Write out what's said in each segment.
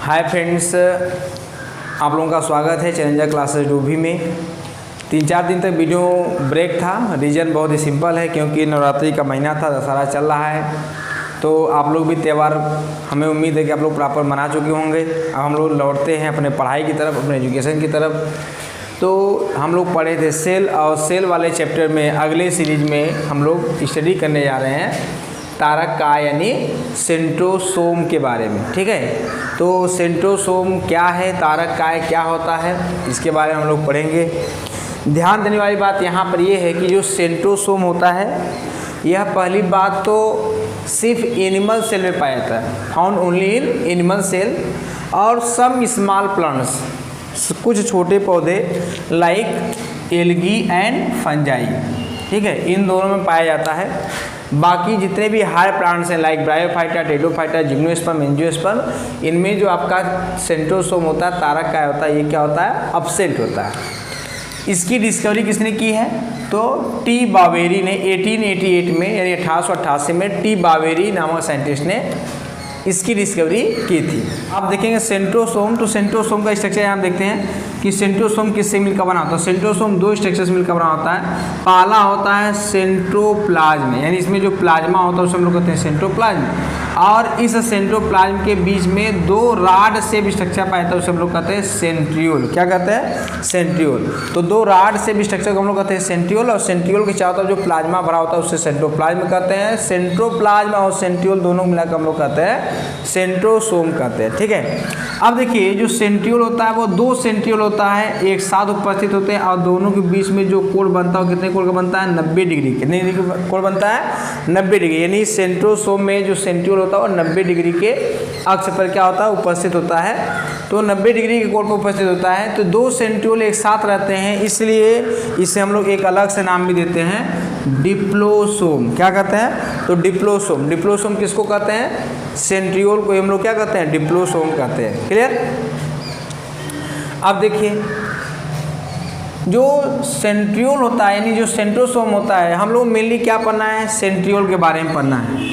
Hi friends, आप लोगों का स्वागत है चैलेंजर क्लासेस डूबी में। 3-4 दिन तक वीडियो ब्रेक था। रीज़न बहुत ही सिंपल है, क्योंकि नवरात्रि का महीना था, दशहरा चल रहा है, तो आप लोग भी त्यौहार हमें उम्मीद है कि आप लोग प्रॉपर मना चुके होंगे। अब हम लोग लौटते हैं अपने पढ़ाई की तरफ, अपने एजुकेशन की तरफ। तो हम लोग पढ़े थे सेल, और सेल वाले चैप्टर में अगले सीरीज में हम लोग स्टडी करने जा रहे हैं तारक का यानी सेंट्रोसोम के बारे में। ठीक है, तो सेंट्रोसोम क्या है, तारक काय क्या होता है, इसके बारे में हम लोग पढ़ेंगे। ध्यान देने वाली बात यहाँ पर यह है कि जो सेंट्रोसोम होता है, यह पहली बात तो सिर्फ एनिमल सेल में पाया जाता है, found only in animal cell, और सम स्मॉल प्लांट्स, कुछ छोटे पौधे लाइक एल्गी एंड फंजाई। ठीक है, इन दोनों में पाया जाता है। बाकी जितने भी हायर प्लांट्स हैं like bryophyta, Pteridophyta, gymnosperm, angiosperm, इनमें जो आपका सेंट्रोसोम होता है, तारक काय होता है, ये क्या होता है, एब्सेंट होता है। इसकी डिस्कवरी किसने की है, तो टी बावेरी ने 1888 में यानी 1888 में टी बावेरी नामक साइंटिस्ट ने इसकी डिस्कवरी की थी। आप देखेंगे सेंट्रोसोम, तो सेंट्रोसोम का स्ट्रक्चर यहाँ देखते हैं कि सेंट्रोसोम किससे मिलकर बना होता है। सेंट्रोसोम दो स्ट्रक्चर से मिलकर बना होता है। पहला होता है सेंट्रोप्लाज्म, यानी इसमें जो प्लाज्मा होता है उसे हम लोग कहते हैं सेंट्रोप्लाज्म, और इस सेंट्रोप्लाज्म के बीच में दो राड से भी स्ट्रक्चर पाया जाता है, उसे हम लोग कहते हैं सेंट्रियोल। क्या कहते हैं, सेंट्रियोल। तो दो राड से भी स्ट्रक्चर को हम लोग कहते हैं सेंट्रियोल, और सेंट्रियोल के चारों तरफ जो प्लाज्मा भरा होता है उसे सेंट्रोप्लाज्म कहते हैं। सेंट्रोप्लाज्म और सेंट्रियोल दोनों मिलाकर हम लोग कहते हैं सेंट्रोसोम कहते हैं। ठीक है, अब देखिए जो सेंट्रियोल होता है वो दो सेंट्रियोल होता है, एक साथ उपस्थित होते हैं, और दोनों के बीच में जो कोण बनता है कितने कोण का बनता है, 90 डिग्री। कितने डिग्री का कोण बनता है, 90 डिग्री। यानी सेंट्रोसोम में जो सेंट्रियोल होता है वो 90 डिग्री के अक्ष पर क्या होता है, उपस्थित होता है। तो 90 डिग्री के कोण पर उपस्थित होता है। तो दो सेंट्रियोल एक साथ रहते हैं, इसलिए इसे हम लोग एक अलग से नाम भी देते हैं डिप्लोसोम। क्या कहते हैं, तो डिप्लोसोम। डिप्लोसोम किसको कहते हैं, सेंट्रियोल को हम लोग क्या कहते हैं, डिप्लोसोम कहते हैं। क्लियर। अब देखिए जो सेंट्रियोल होता है यानी जो सेंट्रोसोम होता है, हम लोग मेनली क्या पढ़ना है, सेंट्रियोल के बारे में पढ़ना है।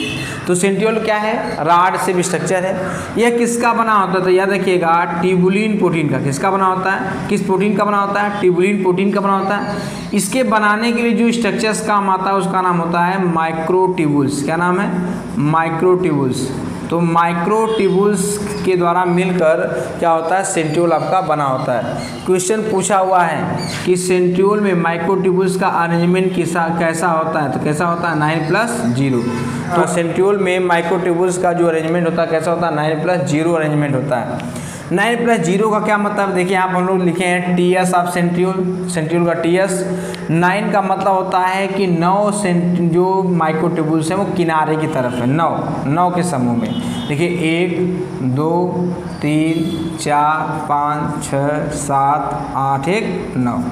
तो सेंट्रियोल क्या है, राड से भी स्ट्रक्चर है। यह किसका बना होता है, तो याद रखिएगा ट्यूबुलिन प्रोटीन का। किसका बना होता है, किस प्रोटीन का बना होता है, ट्यूबुलिन प्रोटीन का बना होता है। इसके बनाने के लिए जो स्ट्रक्चर्स काम आता है उसका नाम होता है माइक्रोट्यूबुल्स। क्या नाम है, माइक्रोट्यूबुल्स। तो माइक्रोट्यूबुल्स के द्वारा मिलकर क्या होता है, सेंट्रियोल आपका बना होता है। क्वेश्चन पूछा हुआ है कि सेंट्रियोल में माइक्रोट्यूबुल्स का अरेंजमेंट कैसा होता है, तो कैसा होता है, 9+0। तो सेंट्रियोल में माइक्रोट्यूबुल्स का जो अरेंजमेंट होता है कैसा होता है, 9+0 अरेंजमेंट होता है। 9+0 का क्या मतलब, देखिए यहाँ पर हम लोग लिखे हैं टीएस ऑफ सेंट्रियोल, सेंट्रियोल का टीएस। 9 का मतलब होता है कि 9 जो माइक्रोट्यूबुल्स हैं वो किनारे की तरफ है, 9 के समूह में। देखिए 1 2 3 4 5 6 7 8 1 9।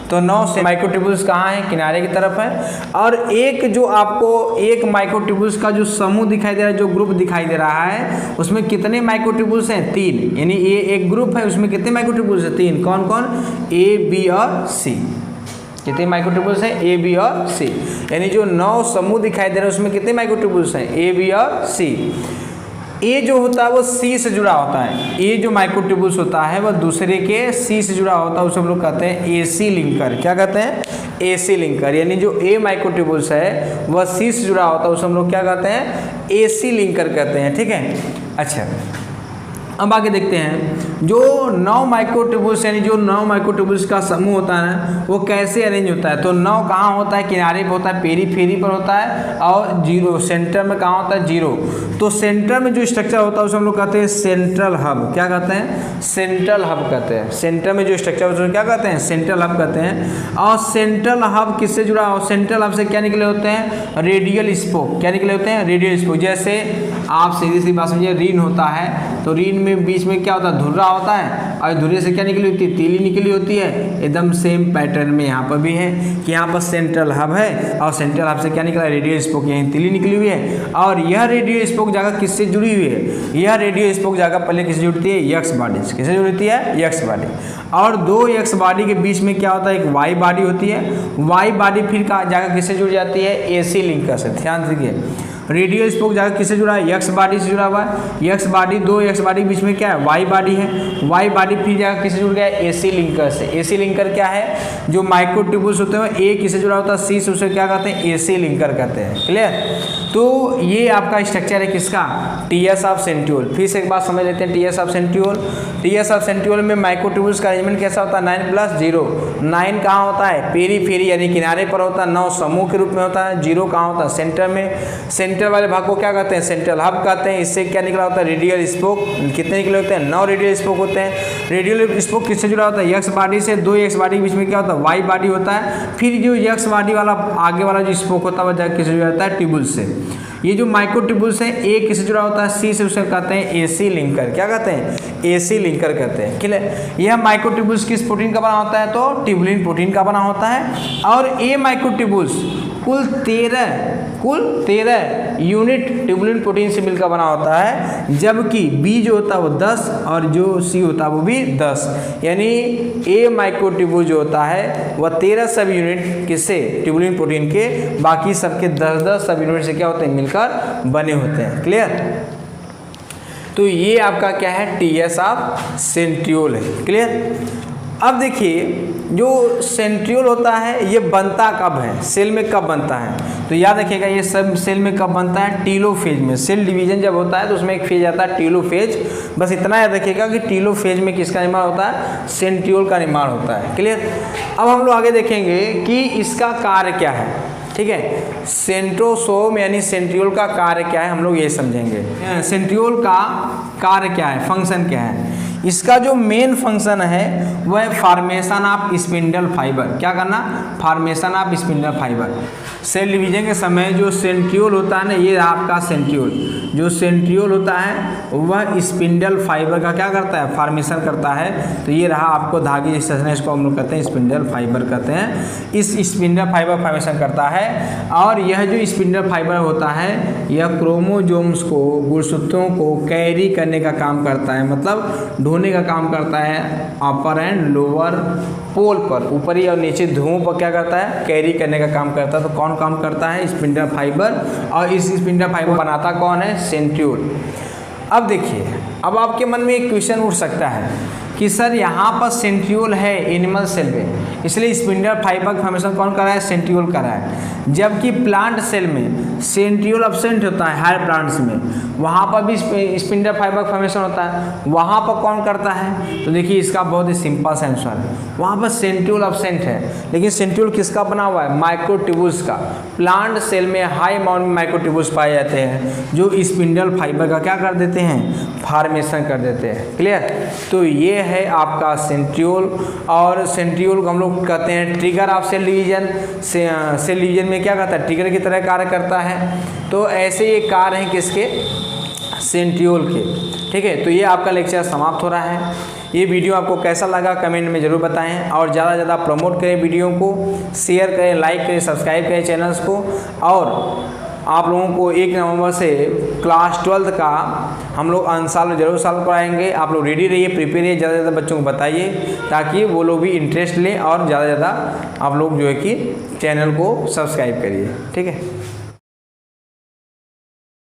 तो 9 से माइक्रोट्यूबुल्स कहाँ हैं, किनारे की तरफ है। और एक जो आपको एक माइक्रोट्यूबुल्स का जो समूह दिखाई दे रहा है, जो ग्रुप दिखाई दे रहा है, उसमें कितने माइक्रोट्यूबुल्स हैं, 3। यानी ये एक ग्रुप है, उसमें कितने माइक्रोट्यूबुल्स हैं, 3। कौन कौन, ए बी और सी। कितने माइक्रोट्यूबुल्स हैं, ए बी और सी। यानी जो 9 समूह दिखाई दे रहे हैं उसमें कितने माइक्रोट्यूबुल्स हैं, ए बी और सी। ए जो होता है वो सी से जुड़ा होता है। ए जो माइक्रोट्यूबुल्स होता है वह दूसरे के सी से जुड़ा होता है, उसे हम लोग कहते हैं एसी लिंकर। क्या कहते हैं, एसी लिंकर। यानी जो ए माइक्रोट्यूबुल्स है वह सी से जुड़ा होता है, उसे हम लोग क्या कहते हैं, एसी लिंकर कहते हैं। ठीक है, अच्छा अब आगे देखते हैं जो 9 माइक्रोट्यूबुल्स यानी जो 9 माइक्रोट्यूबुल्स का समूह होता है ना, वो कैसे अरेंज होता है। तो 9 कहाँ होता है, किनारे पर होता है, पेरीफेरी पर होता है, और 0 सेंटर में कहाँ होता है, 0। तो सेंटर में जो स्ट्रक्चर होता है उसे हम लोग कहते हैं सेंट्रल हब। क्या कहते हैं, सेंट्रल हब कहते हैं। सेंटर में जो स्ट्रक्चर होता है क्या कहते हैं, सेंट्रल हब कहते हैं। और सेंट्रल हब किससे जुड़ा हो, सेंट्रल हब से क्या निकले होते हैं, रेडियल स्पोक। क्या निकले होते हैं, रेडियल स्पोक। जैसे आप सीधी सी बात समझिए, रीन होता है तो रीन में बीच में क्या होता है, धुर्रा होता है, और धुर्रे से क्या निकली होती है, तीली निकली होती है। एकदम सेम पैटर्न में यहाँ पर भी है कि यहाँ पर सेंट्रल हब है, और सेंट्रल हब से क्या निकला, रेडियल स्पोक, यहीं तीली निकली हुई है। और यह रेडियल स्पोक जगह किससे जुड़ी हुई है, यह रेडियल स्पोक जगह पहले किससे जुड़ती है, एक्स बॉडी। किससे जुड़ती है, एक्स बॉडी। और दो एक्स बॉडी के बीच में क्या होता है, एक वाई बॉडी होती है। वाई बॉडी फिर जाकर किससे जुड़ जाती है, एसी लिंकर से। ध्यान दीजिए, रेडियल स्पोक जाकर किससे जुड़ा है, एक्स बॉडी से जुड़ा हुआ है, एक्स बॉडी, दो एक्स बॉडी के बीच में क्या है, वाई बॉडी है, वाई बॉडी फिर जाकर किससे जुड़ गया है, एसी लिंकर से। एसी लिंकर क्या है, जो माइक्रोट्यूब्यूल्स होते हैं ए किससे जुड़ा होता है, सी से, उसे क्या कहते हैं, एसी लिंकर कहते हैं। क्लियर। तो ये आपका स्ट्रक्चर है किसका, टीएस ऑफ सेंट्रियोल। फिर से एक बात समझ लेते हैं, TS of centriole. TS of centriole में माइक्रोट्यूब्यूल्स का अरेंजमेंट कैसा होता है, 9+0। 9 कहाँ होता है, पेरीफेरी यानी किनारे पर होता है, 9 समूह के रूप में होता है, 0 कहाँ होता है, सेंटर में। सेंटर वाले भाग को क्या कहते हैं, सेंट्रल हब कहते हैं। इससे क्या निकला होता है, रेडियल स्पोक। कितने निकले होते हैं, 9 रेडियल स्पोक होते हैं। रेडियल स्पोक किससे जुड़ा होता है, एक्स बॉडी से, दो एक्स बॉडी के बीच में क्या होता है, वाई बॉडी होता है। फिर जो एक्स बॉडी वाला आगे वाला जो स्पोक होता है वह जाकर किससे जुड़ा होता है, ट्यूबुल से। ये जो माइक्रोट्यूब्यूल्स है ए किससे जुड़ा होता है, सी से, उसे कहते हैं एसी लिंकर। क्या कहते हैं, एसी लिंकर कहते हैं। क्लियर। यह माइक्रोट्यूब्यूल्स किस प्रोटीन का बना होता है, तो ट्यूबुलिन प्रोटीन का बना होता है। और ए माइक्रोट्यूब्यूल्स कुल 13 यूनिट ट्यूबुलिन प्रोटीन से मिलकर बना होता है, जबकि बी जो होता है वो 10 और जो सी होता है वो भी 10। यानी ए माइक्रोट्यूब्यूल जो होता है वह 13 सब यूनिट किससे, ट्यूबुलिन प्रोटीन के, बाकी सबके 10-10 सब यूनिट से क्या होते हैं, मिलकर बने होते हैं। क्लियर। तो ये आपका क्या है, टीएस ऑफ सेंट्रियोल है। क्लियर। अब देखिए जो सेंट्रियोल होता है ये बनता कब है, सेल में कब बनता है, तो याद रखिएगा ये सब सेल में कब बनता है, टीलोफेज में। सेल डिवीजन जब होता है तो उसमें एक फेज आता है टीलोफेज। बस इतना याद रखिएगा कि टीलोफेज में किसका निर्माण होता है, सेंट्रियोल का निर्माण होता है। क्लियर। अब हम लोग आगे देखेंगे कि इसका कार्य क्या है। ठीक है, सेंट्रोसोम यानी सेंट्रियोल का कार्य क्या है, हम लोग ये समझेंगे। सेंट्रियोल का कार्य क्या है, फंक्शन क्या है। इसका जो मेन फंक्शन है वह फॉर्मेशन ऑफ स्पिंडल फाइबर। क्या करना, formation of spindle fibre. Cell division के समय जो सेंट्रियोल होता है ना, ये आपका सेंट्रियोल, जो सेंट्रियोल होता है वह स्पिंडल फाइबर का क्या करता है, फॉर्मेशन करता है। तो ये रहा आपको धागे जिस तरह इसको हम लोग कहते हैं स्पिंडल फाइबर कहते हैं। इस स्पिंडल फाइबर फॉर्मेशन करता है और यह जो स्पिंडल फाइबर होता है यह क्रोमोजोम्स को, गुणसूत्रों को कैरी करने का काम करता है, मतलब ढोने का काम करता है अपर एंड लोअर पोल पर, ऊपरी और नीचे ध्रुवों पर क्या करता है, कैरी करने का काम करता है। तो कौन काम करता है, स्पिंडल फाइबर। और इस स्पिंडल फाइबर बनाता कौन है, सेंट्रियोल। अब देखिए, अब आपके मन में एक क्वेश्चन उठ सकता है कि सर यहाँ पर सेंट्रियोल है एनिमल सेल में, इसलिए स्पिंडल फाइबर का फॉर्मेशन कौन कर रहा है, सेंट्रियोल कर रहा है। जबकि प्लांट सेल में सेंट्रियोल अब्सेंट होता है, हायर प्लांट्स में, वहाँ पर भी स्पिंडल फाइबर का फॉर्मेशन होता है। वहाँ पर कौन करता है, तो देखिए इसका बहुत ही सिंपल सा आंसर है, वहाँ पर सेंट्रियोल अब्सेंट है। लेकिन सेंट्रियोल किसका बना हुआ है, माइक्रोट्यूब्यूल्स का। प्लांट सेल में हाई अमाउंट में माइक्रोट्यूब्यूल्स पाए जाते हैं जो स्पिंडल फाइबर का क्या कर देते हैं, फॉर्मेशन कर देते हैं। क्लियर। तो ये है आपका सेंट्रियोल। और सेंट्रियोल को हम लोग कहते हैं trigger of cell division. Cell division में क्या करता है, ट्रिगर की तरह कार्य करता है। तो ऐसे ये कार्य हैं किसके, सेंट्रियोल के। ठीक है, तो ये आपका लेक्चर समाप्त हो रहा है। ये वीडियो आपको कैसा लगा कमेंट में ज़रूर बताएं और ज़्यादा से ज़्यादा प्रमोट करें वीडियो को, शेयर करें, लाइक करें, सब्सक्राइब करें चैनल्स को। और आप लोगों को 1 नवंबर से क्लास 12th का हम लोग अंशाल जरूर सॉल्व कराएंगे। आप लोग रेडी रहिए, प्रिपेयर रहिए, ज़्यादा से ज़्यादा बच्चों को बताइए ताकि वो लोग भी इंटरेस्ट लें और ज़्यादा से ज़्यादा आप लोग जो है कि चैनल को सब्सक्राइब करिए। ठीक है।